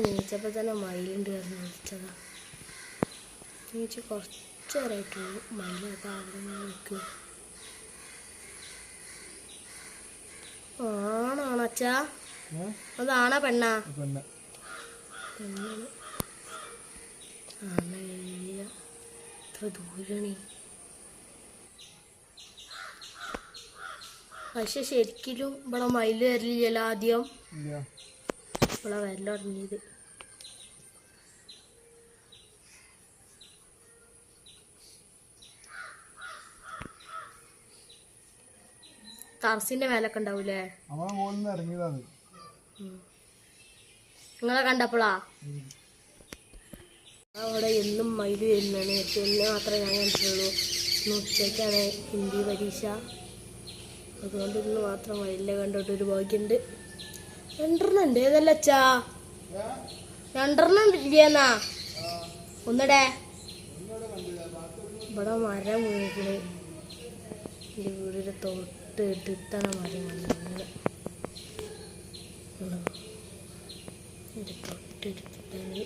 നീച്ചപ്പോൾ തന്നെ മയിലുണ്ട് പറഞ്ഞ് വിളിച്ചതാ. നീച്ച് കുറച്ച് നേരമായിട്ടുള്ളൂ. മയിലൊക്കെ അവിടെ നിൽക്കുക. ആണാണോ അച്ഛാ? അതാണാ പെണ്ണാ? പെണ്ണാണ്. എത്ര ദൂരണി. പക്ഷെ ശരിക്കും ഇവിടെ മയില് വരില്ലല്ലോ. ആദ്യം ഇവിടെ വരല തുടങ്ങിയത്. ടർസിന്റെ മേലൊക്കെ ഉണ്ടാവൂലേ? നിങ്ങളെ കണ്ടപ്പോളാ? അവിടെ എന്നും മയില് വരുന്നതാണ്. പിന്നെ മാത്രമേ ഞാൻ കണ്ടിട്ടുള്ളൂ. ഇന്ന് ഉച്ചയ്ക്കാണ് ഹിന്ദി പരീക്ഷ. അതുകൊണ്ട് ഇന്ന് മാത്രം മയിലിനെ കണ്ടിട്ടൊരു ഭാഗ്യമുണ്ട്. 2 ഉണ്ട്. ഏതല്ല അച്ഛാ? 2 ഇല്ലെന്നാ? ഒന്നിടെ ഇവിടെ മരം വീണിട്ട് എൻ്റെ വീടിൻ്റെ തൊട്ട് എടുത്താണ് മരം വന്നത്. എൻ്റെ തൊട്ടെടുത്തിട്ടാണ്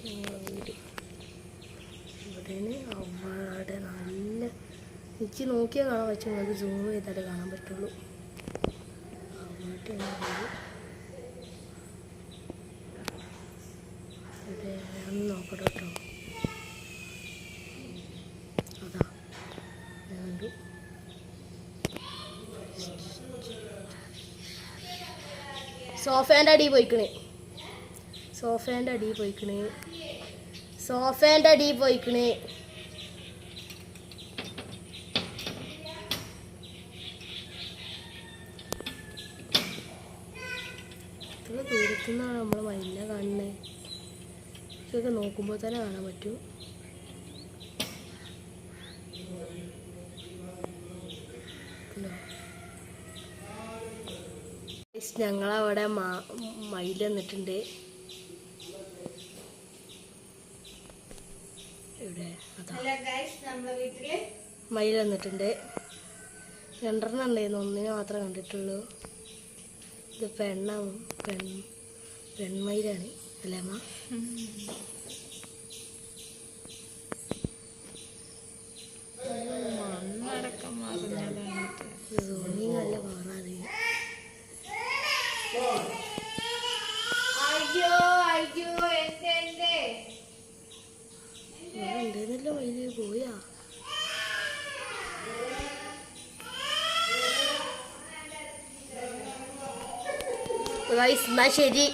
ഞങ്ങളുടെ വീട്. ഇവിടെയാണ്. അവിടെ നല്ല എനിക്ക് നോക്കിയാൽ കാണാൻ പറ്റും. നിങ്ങൾക്ക് സൂം ചെയ്താലേ കാണാൻ പറ്റുള്ളൂ. അങ്ങോട്ടാണ് വീട്. ഇവിടെ ഒന്ന് നോക്കട്ടെ കേട്ടോ. അതാ കണ്ടു. സോഫേൻ്റെ അടിയിൽ പോയിക്കണേ. സോഫേൻ്റെ അടിയിൽ പോയിക്കണേ. സോഫേൻ്റെ അടിയിൽ പോയിക്കണേ. ഇത്ര ദൂരത്തുനിന്നാണ് നമ്മൾ മയിലിനെ കാണുന്നത്. ഇതൊക്കെ നോക്കുമ്പോൾ തന്നെ കാണാൻ പറ്റും. ഞങ്ങളവിടെ മയിൽ വന്നിട്ടുണ്ട്. ഇവിടെ മയിൽ വന്നിട്ടുണ്ട്. 2 ഉണ്ടായിരുന്നു. ഒന്നിനെ മാത്രമേ കണ്ടിട്ടുള്ളൂ. ഇത് പെണ്ണാണ്. പെൺമയിലാണ് അല്ലേ അമ്മ? സോണി നല്ല പാറാതെ. ഉണ്ടെന്നല്ലോ മയില് പോയാ. എന്നാ ശരി.